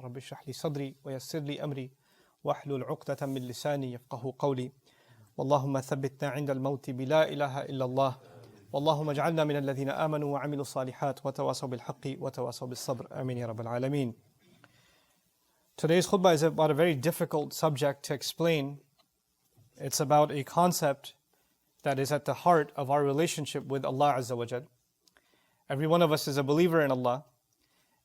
رب اشرح لي صدري ويسر لي أمري واحلل عقدة من لساني يفقهوا قولي اللهم ثبتنا عند الموت بلا إله إلا الله اللهم اجعلنا من الذين آمنوا وعملوا الصالحات وتواصوا بالحق وتواصوا بالصبر آمين يا رب العالمين. Today's khutbah is about a very difficult subject to explain. It's about a concept that is at the heart of our relationship with Allah Azza wa Jal. Every one of us is a believer in Allah,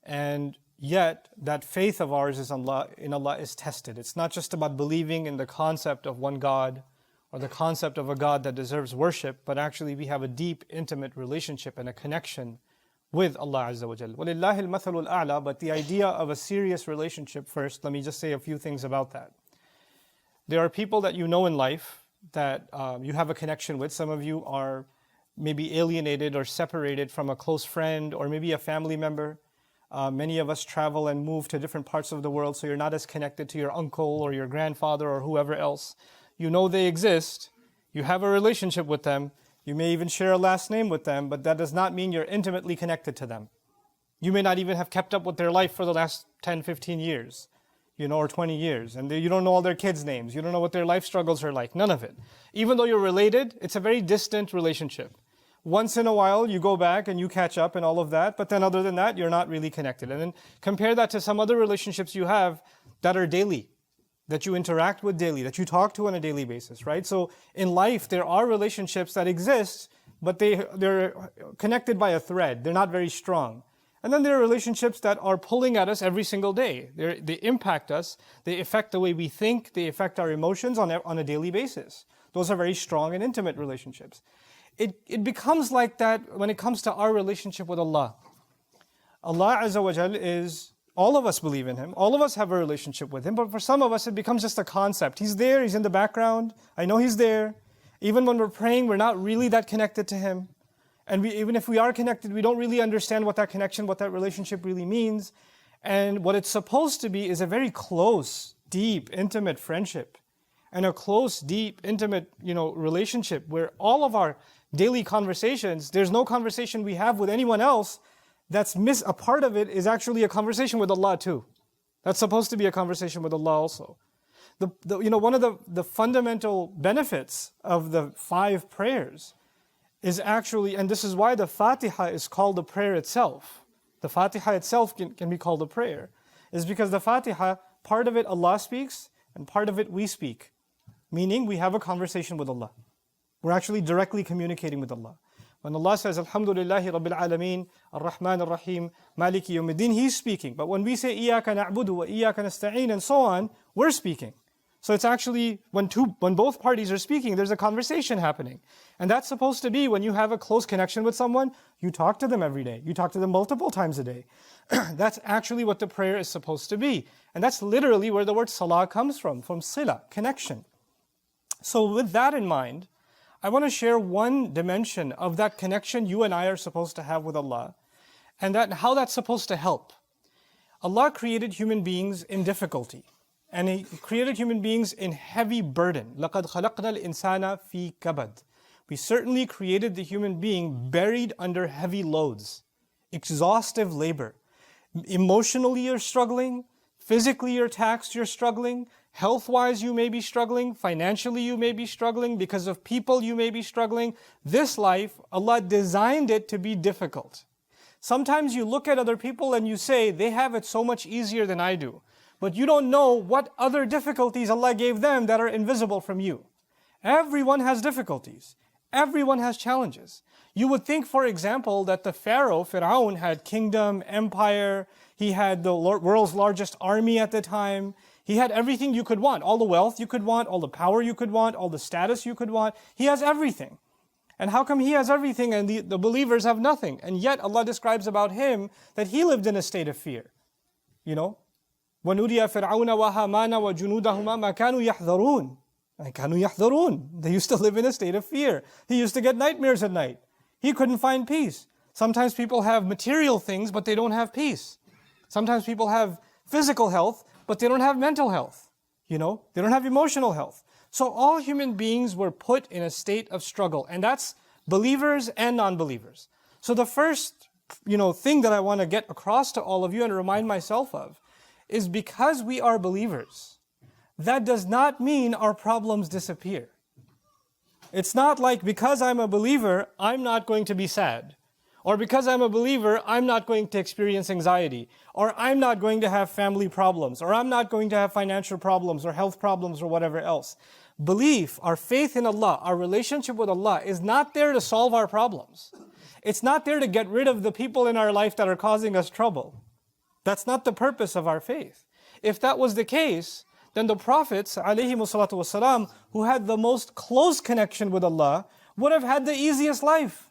and yet that faith of ours is in Allah is tested. It's not just about believing in the concept of one God or the concept of a God that deserves worship, but actually we have a deep, intimate relationship and a connection with Allah Azza wa Jal. وَلِلَّهِ الْمَثَلُ الْأَعْلَى. But the idea of a serious relationship first, let me just say a few things about that. There are people that you know in life that you have a connection with. Some of you are maybe alienated or separated from a close friend or maybe a family member. Many of us travel and move to different parts of the world, so you're not as connected to your uncle or your grandfather or whoever else. You know they exist. You have a relationship with them. You may even share a last name with them, but that does not mean you're intimately connected to them. You may not even have kept up with their life for the last 10, 15 years. Or 20 years, and you don't know all their kids' names. You don't know what their life struggles are like, none of it. Even though you're related, it's a very distant relationship. Once in a while, you go back and you catch up and all of that, but then other than that, you're not really connected. And then compare that to some other relationships you have that are daily, that you interact with daily, that you talk to on a daily basis, right? So in life, there are relationships that exist, but they're connected by a thread. They're not very strong. And then there are relationships that are pulling at us every single day. They impact us. They affect the way we think. They affect our emotions on a daily basis. Those are very strong and intimate relationships. It becomes like that when it comes to our relationship with Allah. Allah Azza wa Jal is, all of us believe in Him. All of us have a relationship with Him. But for some of us, it becomes just a concept. He's there. He's in the background. I know He's there. Even when we're praying, we're not really that connected to Him. And even if we are connected, we don't really understand what that connection, what that relationship really means. And what it's supposed to be is a very close, deep, intimate friendship. And a close, deep, intimate, relationship where all of our daily conversations, there's no conversation we have with anyone else a part of it is actually a conversation with Allah too. That's supposed to be a conversation with Allah also. One of the fundamental benefits of the 5 prayers is actually, and this is why the Fatiha is called a prayer itself. The Fatiha itself can be called a prayer, is because the Fatiha, part of it Allah speaks, and part of it we speak. Meaning we have a conversation with Allah. We're actually directly communicating with Allah. When Allah says, Alhamdulillahi Rabbil Alameen, Ar-Rahman Ar-Rahim, Maliki Yawmiddin, He's speaking. But when we say, Iyaka na'budu wa Iyaka nasta'een, and so on, we're speaking. So it's actually, when both parties are speaking, there's a conversation happening. And that's supposed to be when you have a close connection with someone, you talk to them every day. You talk to them multiple times a day. That's actually what the prayer is supposed to be. And that's literally where the word salah comes from sila, connection. So with that in mind, I want to share one dimension of that connection you and I are supposed to have with Allah, and how that's supposed to help. Allah created human beings in difficulty. And He created human beings in heavy burden. لَقَدْ خَلَقْنَا الْإِنسَانَ فِي كَبَدٍ. We certainly created the human being buried under heavy loads, exhaustive labor. Emotionally you're struggling, physically you're taxed, you're struggling, health-wise you may be struggling, financially you may be struggling, because of people you may be struggling. This life, Allah designed it to be difficult. Sometimes you look at other people and you say, they have it so much easier than I do. But you don't know what other difficulties Allah gave them that are invisible from you. Everyone has difficulties. Everyone has challenges. You would think, for example, that the Fir'aun had kingdom, empire. He had the world's largest army at the time. He had everything you could want. All the wealth you could want, all the power you could want, all the status you could want. He has everything. And how come he has everything and the believers have nothing? And yet Allah describes about him that he lived in a state of fear. وَنُرِيَ فِرْعَوْنَ وَهَامَانَ وَجُنُودَهُمَا مَا كَانُوا يَحْذَرُونَ. كَانُوا يَحْذَرُونَ. They used to live in a state of fear. He used to get nightmares at night. He couldn't find peace. Sometimes people have material things, but they don't have peace. Sometimes people have physical health, but they don't have mental health. They don't have emotional health. So all human beings were put in a state of struggle, and that's believers and non-believers. So the first, thing that I want to get across to all of you and remind myself of is because we are believers, that does not mean our problems disappear. It's not like because I'm a believer, I'm not going to be sad. Or because I'm a believer, I'm not going to experience anxiety. Or I'm not going to have family problems. Or I'm not going to have financial problems or health problems or whatever else. Belief, our faith in Allah, our relationship with Allah is not there to solve our problems. It's not there to get rid of the people in our life that are causing us trouble. That's not the purpose of our faith. If that was the case, then the prophets, ﷺ, who had the most close connection with Allah, would have had the easiest life.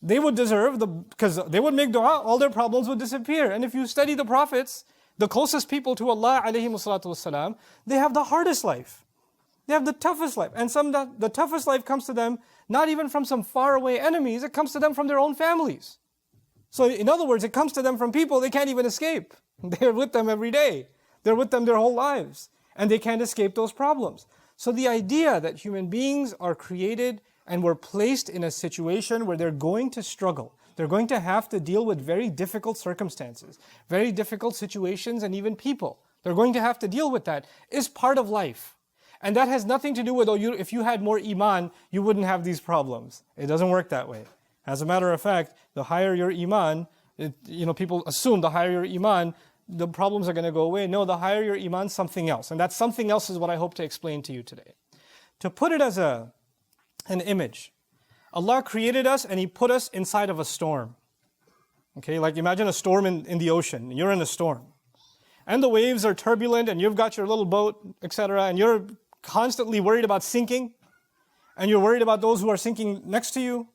They would deserve, because they would make dua, all their problems would disappear. And if you study the prophets, the closest people to Allah, ﷺ, they have the hardest life. They have the toughest life. And the toughest life comes to them not even from some faraway enemies, it comes to them from their own families. So in other words, it comes to them from people they can't even escape. They're with them every day. They're with them their whole lives. And they can't escape those problems. So the idea that human beings are created and were placed in a situation where they're going to struggle, they're going to have to deal with very difficult circumstances, very difficult situations, and even people. They're going to have to deal with that, is part of life. And that has nothing to do with, if you had more Iman, you wouldn't have these problems. It doesn't work that way. As a matter of fact, the higher your Iman, people assume the higher your Iman, the problems are going to go away. No, the higher your Iman, something else. And that something else is what I hope to explain to you today. To put it as an image, Allah created us and He put us inside of a storm. Okay, like imagine a storm in the ocean. You're in a storm. And the waves are turbulent and you've got your little boat, etc. And you're constantly worried about sinking. And you're worried about those who are sinking next to you.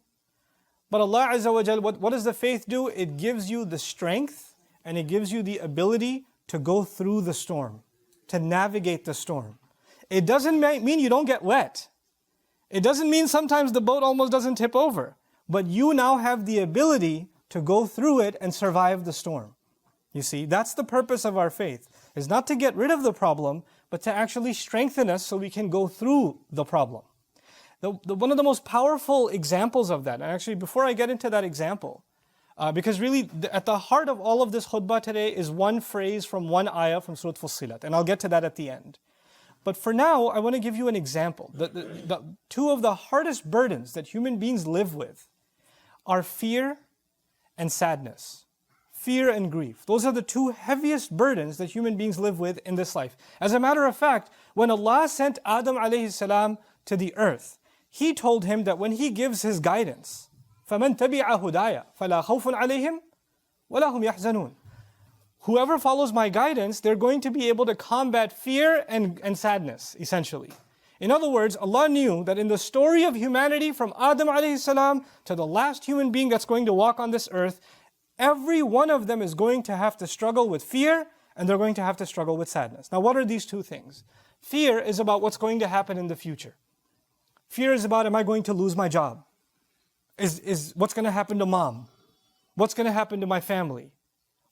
But Allah Azza wa Jal, what does the faith do? It gives you the strength and it gives you the ability to go through the storm, to navigate the storm. It doesn't mean you don't get wet. It doesn't mean sometimes the boat almost doesn't tip over. But you now have the ability to go through it and survive the storm. You see, that's the purpose of our faith. Is not to get rid of the problem, but to actually strengthen us so we can go through the problem. One of the most powerful examples of that, and actually before I get into that example, because really at the heart of all of this khutbah today is one phrase from one ayah from Surah Fussilat, and I'll get to that at the end. But for now, I want to give you an example. The two of the hardest burdens that human beings live with are fear and sadness. Fear and grief. Those are the two heaviest burdens that human beings live with in this life. As a matter of fact, when Allah sent Adam alayhi salam to the earth, He told him that when He gives His guidance, فَمَنْ تَبِعَ هُدَايَ فَلَا خَوْفٌ عَلَيْهِمْ وَلَا هُمْ يَحْزَنُونَ. Whoever follows my guidance, they're going to be able to combat fear and sadness, essentially. In other words, Allah knew that in the story of humanity from Adam alayhi salam to the last human being that's going to walk on this earth, every one of them is going to have to struggle with fear and they're going to have to struggle with sadness. Now what are these two things? Fear is about what's going to happen in the future. Fear is about, am I going to lose my job? Is what's going to happen to mom? What's going to happen to my family?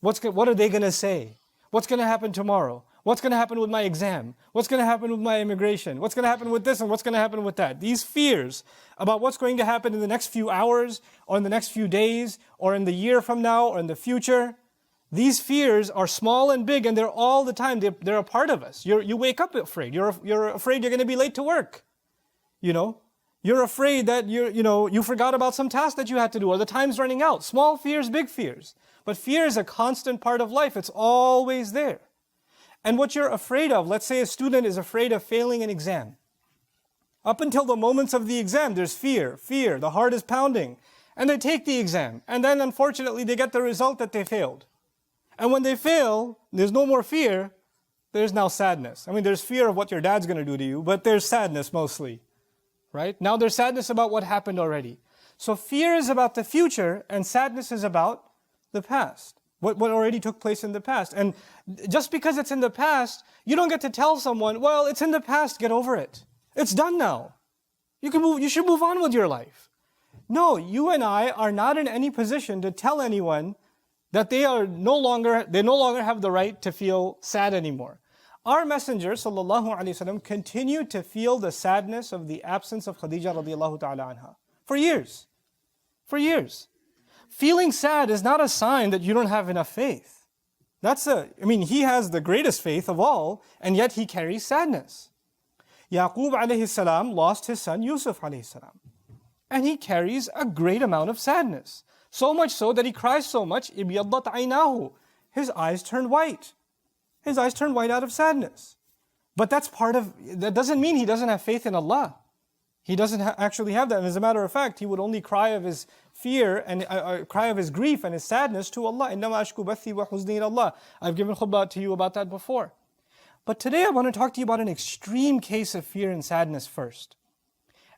What are they going to say? What's going to happen tomorrow? What's going to happen with my exam? What's going to happen with my immigration? What's going to happen with this and what's going to happen with that? These fears about what's going to happen in the next few hours or in the next few days or in the year from now or in the future, these fears are small and big and they're all the time. They're a part of us. You wake up afraid. You're afraid you're going to be late to work. You're afraid that you forgot about some task that you had to do or the time's running out. Small fears, big fears. But fear is a constant part of life. It's always there. And what you're afraid of, let's say a student is afraid of failing an exam. Up until the moments of the exam, there's fear, the heart is pounding. And they take the exam. And then unfortunately, they get the result that they failed. And when they fail, there's no more fear. There's now sadness. I mean, there's fear of what your dad's going to do to you, but there's sadness mostly. Right? Now there's sadness about what happened already. So fear is about the future and sadness is about the past. What already took place in the past. And just because it's in the past, you don't get to tell someone, well, it's in the past, get over it. It's done now. You should move on with your life. No, you and I are not in any position to tell anyone that they no longer have the right to feel sad anymore. Our Messenger sallallahu alaihi wasallam continued to feel the sadness of the absence of Khadija radiallahu ta'ala anha for years. For years. Feeling sad is not a sign that you don't have enough faith. He has the greatest faith of all, and yet he carries sadness. Yaqub alayhi salam lost his son Yusuf alayhi salam. And he carries a great amount of sadness. So much so that he cries so much, ibyaddat aynahu. His eyes turned white. His eyes turned white out of sadness. But that doesn't mean he doesn't have faith in Allah. He doesn't actually have that. And as a matter of fact, he would only cry of his fear and cry of his grief and his sadness to Allah. إِنَّمَا أَشْكُو بَثِّي وَحُزْنِي إِلَى اللَّهِ. I've given khutbah to you about that before. But today I want to talk to you about an extreme case of fear and sadness first.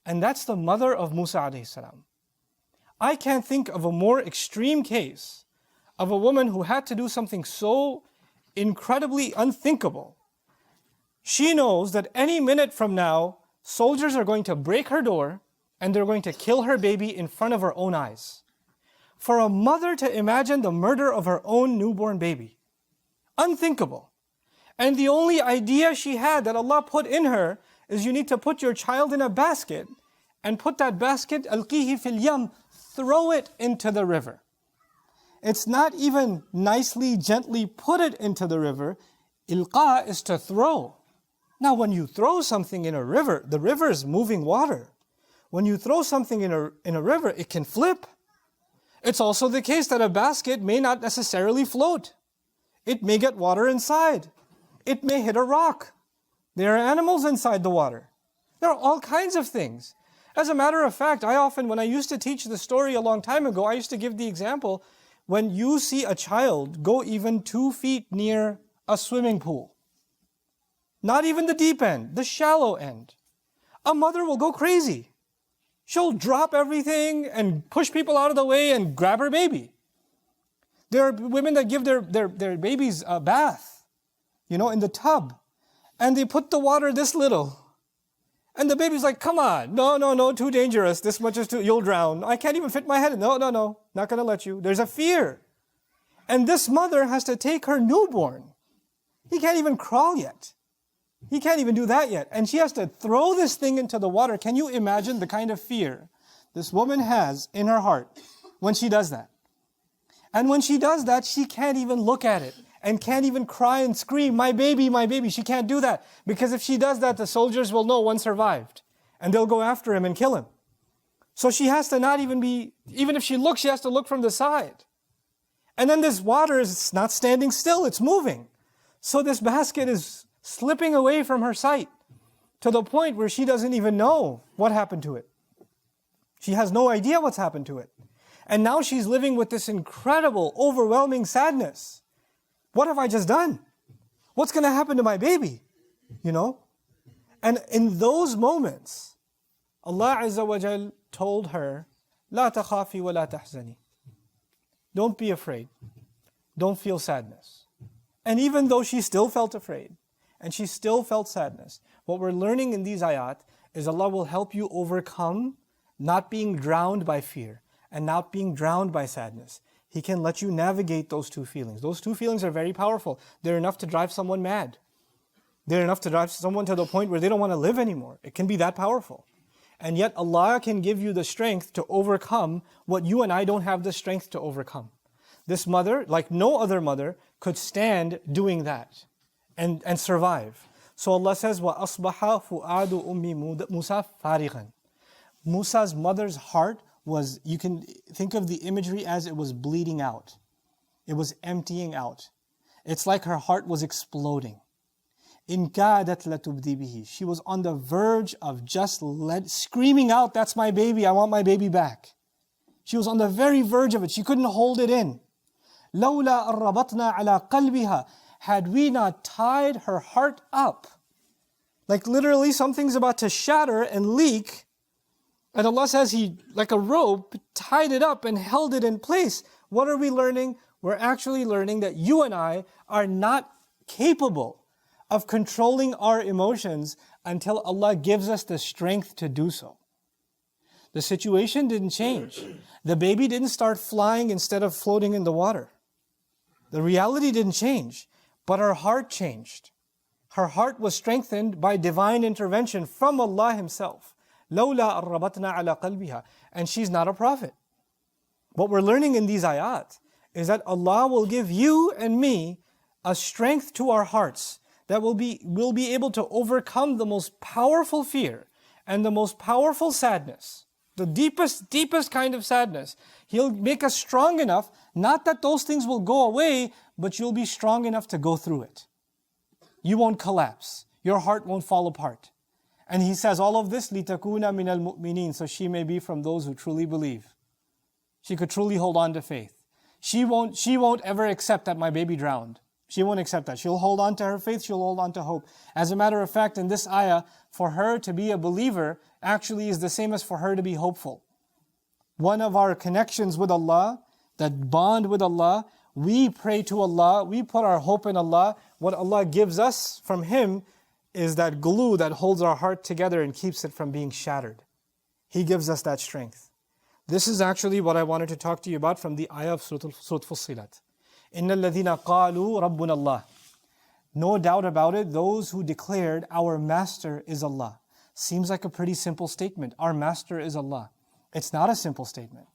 And that's the mother of Musa alayhi salam. I can't think of a more extreme case of a woman who had to do something so incredibly unthinkable. She knows that any minute from now, soldiers are going to break her door and they're going to kill her baby in front of her own eyes. For a mother to imagine the murder of her own newborn baby, unthinkable. And the only idea she had that Allah put in her is you need to put your child in a basket and put that basket, alqihi fil yam, throw it into the river. It's not even nicely, gently put it into the river. Ilqa is to throw. Now when you throw something in a river, the river is moving water. When you throw something in a river, it can flip. It's also the case that a basket may not necessarily float. It may get water inside. It may hit a rock. There are animals inside the water. There are all kinds of things. As a matter of fact, when I used to teach the story a long time ago, I used to give the example, when you see a child go even 2 feet near a swimming pool, not even the deep end, the shallow end, a mother will go crazy. She'll drop everything and push people out of the way and grab her baby. There are women that give their babies a bath, in the tub, and they put the water this little. And the baby's like, come on, no, too dangerous. This much is you'll drown. I can't even fit my head in. No, not going to let you. There's a fear. And this mother has to take her newborn. He can't even crawl yet. He can't even do that yet. And she has to throw this thing into the water. Can you imagine the kind of fear this woman has in her heart when she does that? And when she does that, she can't even look at it and can't even cry and scream, my baby, my baby. She can't do that. Because if she does that, the soldiers will know one survived. And they'll go after him and kill him. So she has to not even if she looks, she has to look from the side. And then this water is not standing still, it's moving. So this basket is slipping away from her sight to the point where she doesn't even know what happened to it. She has no idea what's happened to it. And now she's living with this incredible, overwhelming sadness. What have I just done? What's going to happen to my baby? And in those moments, Allah Azza wa Jal told her, لا تخافي ولا تحزني. Don't be afraid. Don't feel sadness. And even though she still felt afraid, and she still felt sadness, what we're learning in these ayat is Allah will help you overcome not being drowned by fear and not being drowned by sadness. He can let you navigate those two feelings. Those two feelings are very powerful. They're enough to drive someone mad. They're enough to drive someone to the point where they don't want to live anymore. It can be that powerful. And yet Allah can give you the strength to overcome what you and I don't have the strength to overcome. This mother, like no other mother, could stand doing that and survive. So Allah says, وَأَصْبَحَ فُؤَادُ أُمِّ مُوسَى فَارِغًا. Musa's mother's heart was, you can think of the imagery as it was bleeding out. It was emptying out. It's like her heart was exploding. إِن كَادَتْ لَتُبْدِي بِهِ. She was on the verge of just screaming out, that's my baby, I want my baby back. She was on the very verge of it. She couldn't hold it in. لَوْلَا أَرَّبَطْنَا عَلَىٰ قَلْبِهَا. Had we not tied her heart up, like literally something's about to shatter and leak, and Allah says He, like a rope, tied it up and held it in place. What are we learning? We're actually learning that you and I are not capable of controlling our emotions until Allah gives us the strength to do so. The situation didn't change. The baby didn't start flying instead of floating in the water. The reality didn't change. But her heart changed. Her heart was strengthened by divine intervention from Allah Himself. لَوْلَا أَرَّبَطْنَا عَلَىٰ قَلْبِهَا. And she's not a prophet. What we're learning in these ayat is that Allah will give you and me a strength to our hearts that will be able to overcome the most powerful fear and the most powerful sadness, the deepest kind of sadness. He'll make us strong enough, not that those things will go away, but you'll be strong enough to go through it. You won't collapse. Your heart won't fall apart. And he says all of this, لِتَكُونَ مِنَ الْمُؤْمِنِينَ, so she may be from those who truly believe. She could truly hold on to faith. She won't ever accept that my baby drowned. She won't accept that. She'll hold on to her faith, she'll hold on to hope. As a matter of fact, in this ayah, for her to be a believer actually is the same as for her to be hopeful. One of our connections with Allah, that bond with Allah, we pray to Allah, we put our hope in Allah. What Allah gives us from Him is that glue that holds our heart together and keeps it from being shattered. He gives us that strength. This is actually what I wanted to talk to you about from the ayah of Surah Fussilat. إِنَّ الَّذِينَ قَالُوا رَبُّنَا اللَّهِ. No doubt about it, those who declared, our master is Allah. Seems like a pretty simple statement. Our master is Allah. It's not a simple statement.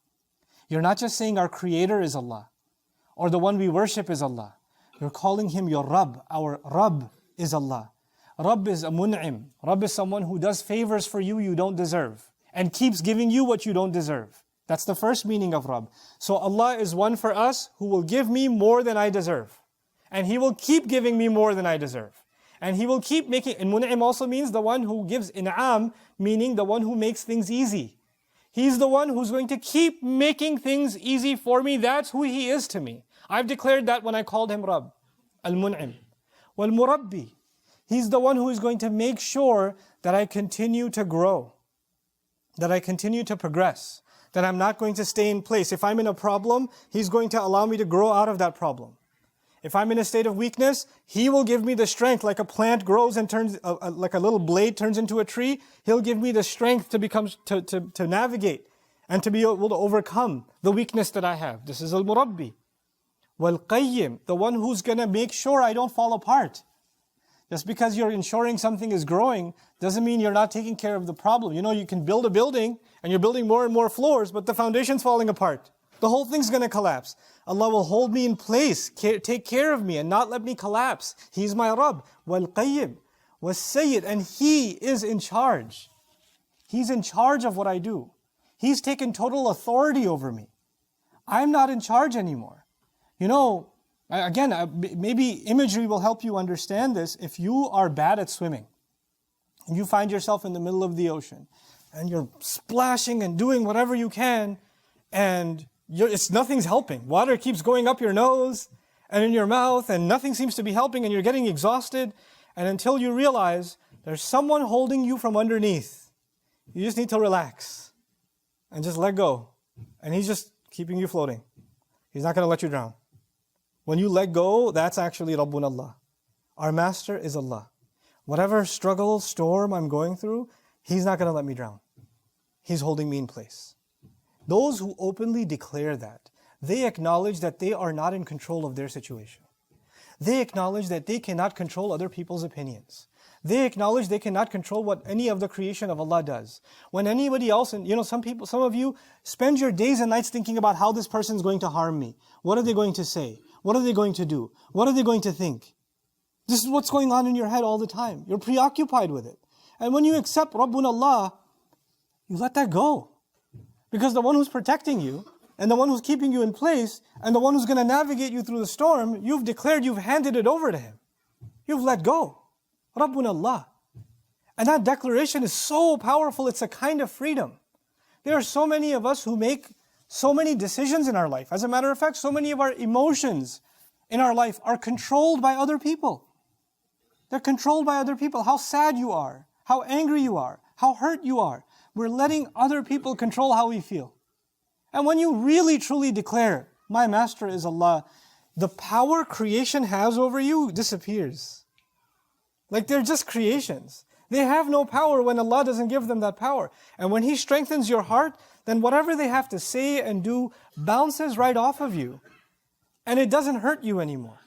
You're not just saying our creator is Allah, or the one we worship is Allah. You're calling Him your Rabb. Our Rabb is Allah. Rabb is a mun'im. Rabb is someone who does favors for you you don't deserve, and keeps giving you what you don't deserve. That's the first meaning of Rabb. So Allah is one for us who will give me more than I deserve. And He will keep giving me more than I deserve. And He will keep making, and mun'im also means the one who gives in'am, meaning the one who makes things easy. He's the one who's going to keep making things easy for me. That's who He is to me. I've declared that when I called Him Rabb, al-mun'im. Wal-murabbi. He's the one who is going to make sure that I continue to grow, that I continue to progress, that I'm not going to stay in place. If I'm in a problem, He's going to allow me to grow out of that problem. If I'm in a state of weakness, He will give me the strength, like a plant grows and turns, like a little blade turns into a tree. He'll give me the strength to navigate and to be able to overcome the weakness that I have. This is al-murabbi. Wal-qayyim, the one who's going to make sure I don't fall apart. Just because you're ensuring something is growing doesn't mean you're not taking care of the problem. You know, you can build a building and you're building more and more floors, but the foundation's falling apart. The whole thing's going to collapse. Allah will hold me in place, take care of me and not let me collapse. He's my Rabb. Wal-qayyim. Was-sayyid. And He is in charge. He's in charge of what I do. He's taken total authority over me. I'm not in charge anymore. You know, again, maybe imagery will help you understand this. If you are bad at swimming, and you find yourself in the middle of the ocean, and you're splashing and doing whatever you can, and nothing's helping. Water keeps going up your nose and in your mouth, and nothing seems to be helping, and you're getting exhausted. And until you realize there's someone holding you from underneath, you just need to relax and just let go. And He's just keeping you floating. He's not going to let you drown. When you let go, that's actually Rabbuna Allah. Our master is Allah. Whatever struggle, storm I'm going through, He's not going to let me drown. He's holding me in place. Those who openly declare that, they acknowledge that they are not in control of their situation. They acknowledge that they cannot control other people's opinions. They acknowledge they cannot control what any of the creation of Allah does. When anybody else, and you know, some of you spend your days and nights thinking about how this person is going to harm me. What are they going to say? What are they going to do? What are they going to think? This is what's going on in your head all the time. You're preoccupied with it. And when you accept Rabbuna Allah, you let that go. Because the one who's protecting you, and the one who's keeping you in place, and the one who's going to navigate you through the storm, you've declared, you've handed it over to Him. You've let go. Rabbuna Allah. And that declaration is so powerful, it's a kind of freedom. There are so many of us who make so many decisions in our life. As a matter of fact, so many of our emotions in our life are controlled by other people. They're controlled by other people. How sad you are, how angry you are, how hurt you are. We're letting other people control how we feel. And when you really truly declare, my master is Allah, the power creation has over you disappears. Like they're just creations. They have no power when Allah doesn't give them that power. And when He strengthens your heart, then whatever they have to say and do bounces right off of you. And it doesn't hurt you anymore.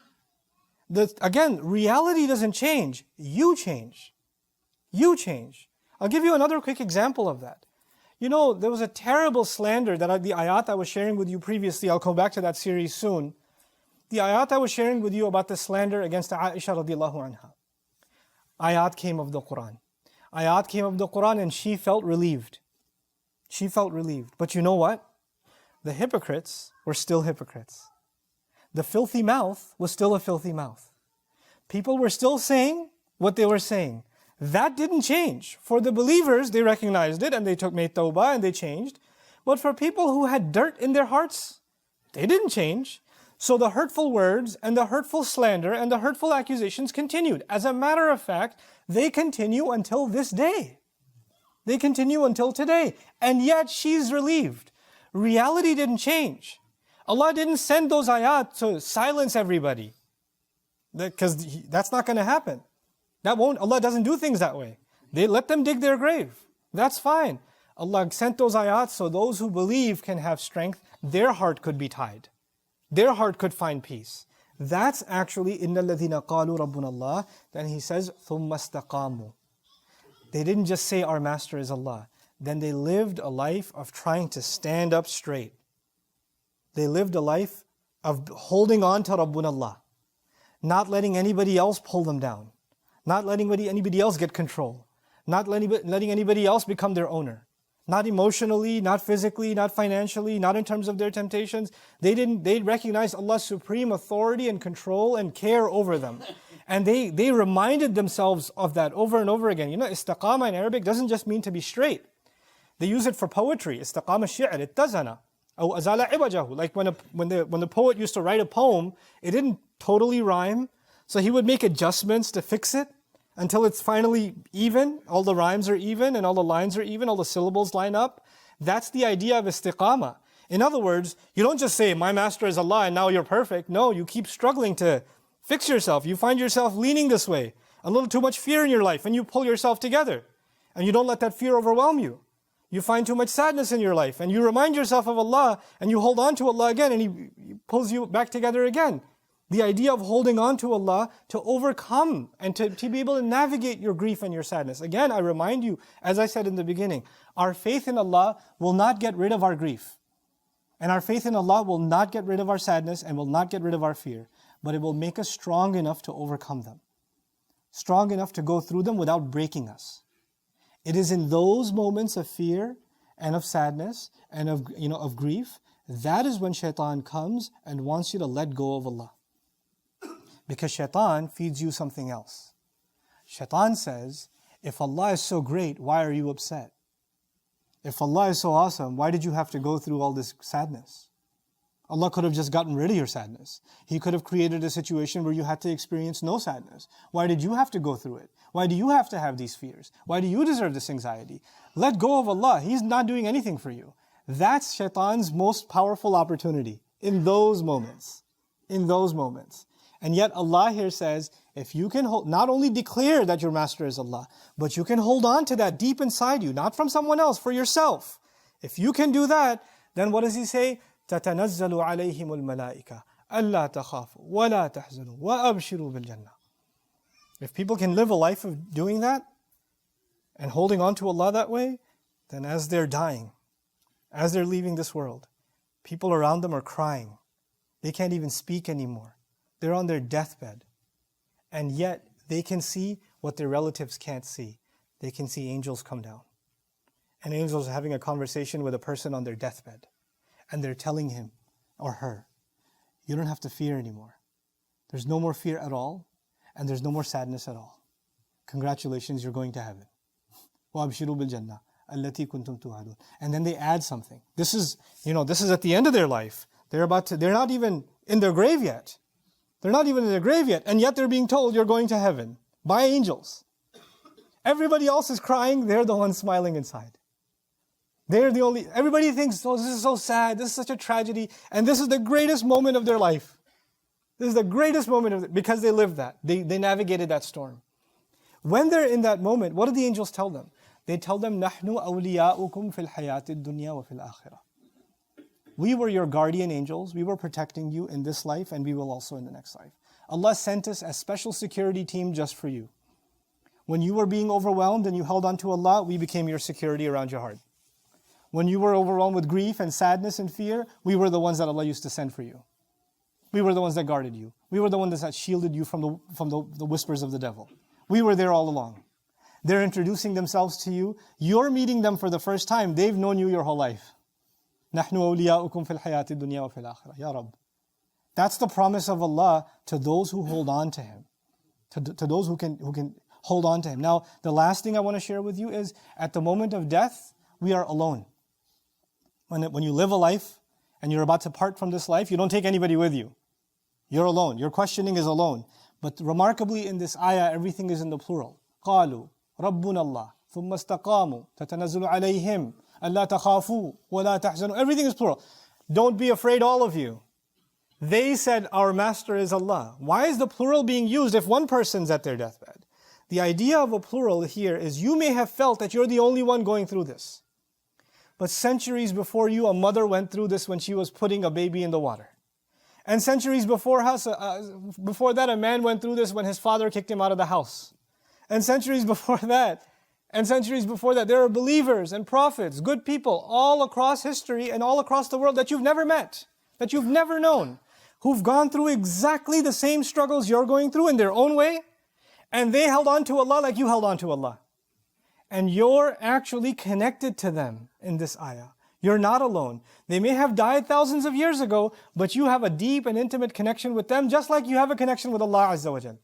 Again, reality doesn't change. You change. You change. I'll give you another quick example of that. You know, there was a terrible slander that the ayat I was sharing with you previously, I'll come back to that series soon. The ayat I was sharing with you about the slander against Aisha radiallahu anha. Ayat came of the Quran. Ayat came of the Quran and she felt relieved. She felt relieved. But you know what? The hypocrites were still hypocrites. The filthy mouth was still a filthy mouth. People were still saying what they were saying. That didn't change. For the believers, they recognized it and they made tawbah and they changed. But for people who had dirt in their hearts, they didn't change. So the hurtful words and the hurtful slander and the hurtful accusations continued. As a matter of fact, they continue until this day. They continue until today. And yet she's relieved. Reality didn't change. Allah didn't send those ayat to silence everybody. Because that's not going to happen. Allah doesn't do things that way. They let them dig their grave. That's fine. Allah sent those ayat so those who believe can have strength. Their heart could be tied. Their heart could find peace. That's actually إِنَّ الَّذِينَ قَالُوا رَبُّنَا اللَّهِ. Then he says ثُمَّ اسْتَقَامُوا. They didn't just say our master is Allah. Then they lived a life of trying to stand up straight. They lived a life of holding on to Rabbuna Allah. Not letting anybody else pull them down. Not letting anybody else get control. Not letting anybody else become their owner. Not emotionally, not physically, not financially, not in terms of their temptations. They recognized Allah's supreme authority and control and care over them. And they reminded themselves of that over and over again. You know, istiqama in Arabic doesn't just mean to be straight. They use it for poetry. Istiqama shi'r, ittazana. أو أزال عوجه. Like when the poet used to write a poem, it didn't totally rhyme. So he would make adjustments to fix it until it's finally even. All the rhymes are even and all the lines are even, all the syllables line up. That's the idea of istiqama. In other words, you don't just say, my master is Allah and now you're perfect. No, you keep struggling to fix yourself. You find yourself leaning this way. A little too much fear in your life and you pull yourself together. And you don't let that fear overwhelm you. You find too much sadness in your life and you remind yourself of Allah and you hold on to Allah again and He pulls you back together again. The idea of holding on to Allah to overcome and to be able to navigate your grief and your sadness. Again, I remind you, as I said in the beginning, our faith in Allah will not get rid of our grief. And our faith in Allah will not get rid of our sadness and will not get rid of our fear. But it will make us strong enough to overcome them. Strong enough to go through them without breaking us. It is in those moments of fear and of sadness and of grief, that is when shaitan comes and wants you to let go of Allah. Because shaitan feeds you something else. Shaitan says, if Allah is so great, why are you upset? If Allah is so awesome, why did you have to go through all this sadness? Allah could have just gotten rid of your sadness. He could have created a situation where you had to experience no sadness. Why did you have to go through it? Why do you have to have these fears? Why do you deserve this anxiety? Let go of Allah. He's not doing anything for you. That's shaitan's most powerful opportunity in those moments. In those moments. And yet Allah here says, if you can not only declare that your master is Allah, but you can hold on to that deep inside you, not from someone else, for yourself. If you can do that, then what does He say? تَتَنَزَّلُ عَلَيْهِمُ الْمَلَائِكَةُ أَلَّا تَخَافُوا وَلَا تَحْزَنُوا وَأَبْشِرُوا بِالْجَنَّةِ. If people can live a life of doing that and holding on to Allah that way, then as they're dying, as they're leaving this world, people around them are crying. They can't even speak anymore. They're on their deathbed. And yet they can see what their relatives can't see. They can see angels come down. And angels are having a conversation with a person on their deathbed. And they're telling him or her, you don't have to fear anymore. There's no more fear at all, and there's no more sadness at all. Congratulations, you're going to heaven. وَأَبْشِرُوا بِالْجَنَّةِ الَّتِي كُنْتُمْ تُوعَدُونَ. And then they add something. This is at the end of their life. They're not even in their grave yet. They're not even in their grave yet, and yet they're being told you're going to heaven by angels. Everybody else is crying, they're the ones smiling inside. Everybody thinks, oh, this is so sad, this is such a tragedy, and this is the greatest moment of their life. This is the greatest moment because they lived that. They navigated that storm. When they're in that moment, what do the angels tell them? They tell them, نَحْنُ أَوْلِيَاؤُكُمْ فِي الْحَيَاةِ الدُّنْيَا وَفِي الْآخِرَةِ. We were your guardian angels, we were protecting you in this life, and we will also in the next life. Allah sent us a special security team just for you. When you were being overwhelmed and you held on to Allah, we became your security around your heart. When you were overwhelmed with grief and sadness and fear, we were the ones that Allah used to send for you. We were the ones that guarded you. We were the ones that shielded you from the whispers of the devil. We were there all along. They're introducing themselves to you. You're meeting them for the first time. They've known you your whole life. نَحْنُ أَوْلِيَاؤُكُمْ فِي الْحَيَاةِ الدُّنْيَا وَفِي الْآخِرَةِ Ya Rabb. That's the promise of Allah to those who hold on to Him. To those who can hold on to Him. Now, the last thing I want to share with you is, at the moment of death, we are alone. When you live a life, and you're about to part from this life, you don't take anybody with you. You're alone. Your questioning is alone. But remarkably in this ayah, everything is in the plural. قَالُوا رَبُّنَا اللَّهُ ثُمَّ اسْتَقَامُوا تَتَنَزَّلُ عَلَيْهِمْ أَلَّا تَخَافُوا وَلَا تَحْزَنُوا. Everything is plural. Don't be afraid, all of you. They said, our master is Allah. Why is the plural being used if one person's at their deathbed? The idea of a plural here is, you may have felt that you're the only one going through this. But centuries before you, a mother went through this when she was putting a baby in the water. And centuries before that, a man went through this when his father kicked him out of the house. And centuries before that, there are believers and prophets, good people, all across history and all across the world that you've never met, that you've never known, who've gone through exactly the same struggles you're going through in their own way, and they held on to Allah like you held on to Allah. And you're actually connected to them in this ayah. You're not alone. They may have died thousands of years ago, but you have a deep and intimate connection with them, just like you have a connection with Allah Azza wa Jal.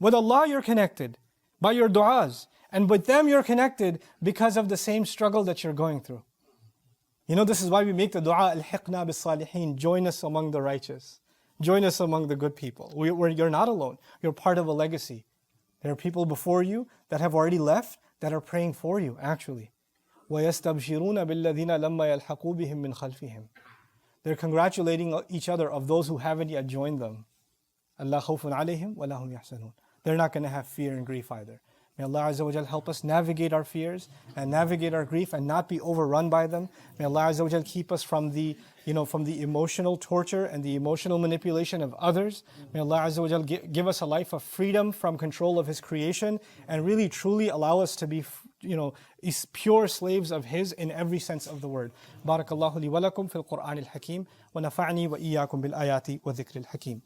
With Allah you're connected by your du'as, and with them you're connected because of the same struggle that you're going through. You know, this is why we make the dua, Al-Hiqna bis-Salihin, join us among the righteous. Join us among the good people. You're not alone. You're part of a legacy. There are people before you that have already left, that are praying for you, actually. وَيَسْتَبْشِرُونَ بِالَّذِينَ لَمَّا يَلْحَقُوا بِهِمْ مِنْ خَلْفِهِمْ. They're congratulating each other of those who haven't yet joined them. أَلَّا خَوْفٌ عَلَيْهِمْ وَلَا هُمْ يَحْزَنُونَ. They're not going to have fear and grief either. May Allah Azza wa Jal help us navigate our fears and navigate our grief and not be overrun by them. May Allah Azza wa Jal keep us from the emotional torture and the emotional manipulation of others. May Allah Azza wa Jal give us a life of freedom from control of His creation and really truly allow us to be pure slaves of His in every sense of the word. Barakallahu li wa lakum fil Qur'an al-Hakim wa nafa'ni wa iyyakum bil ayati wa dhikr al-Hakim.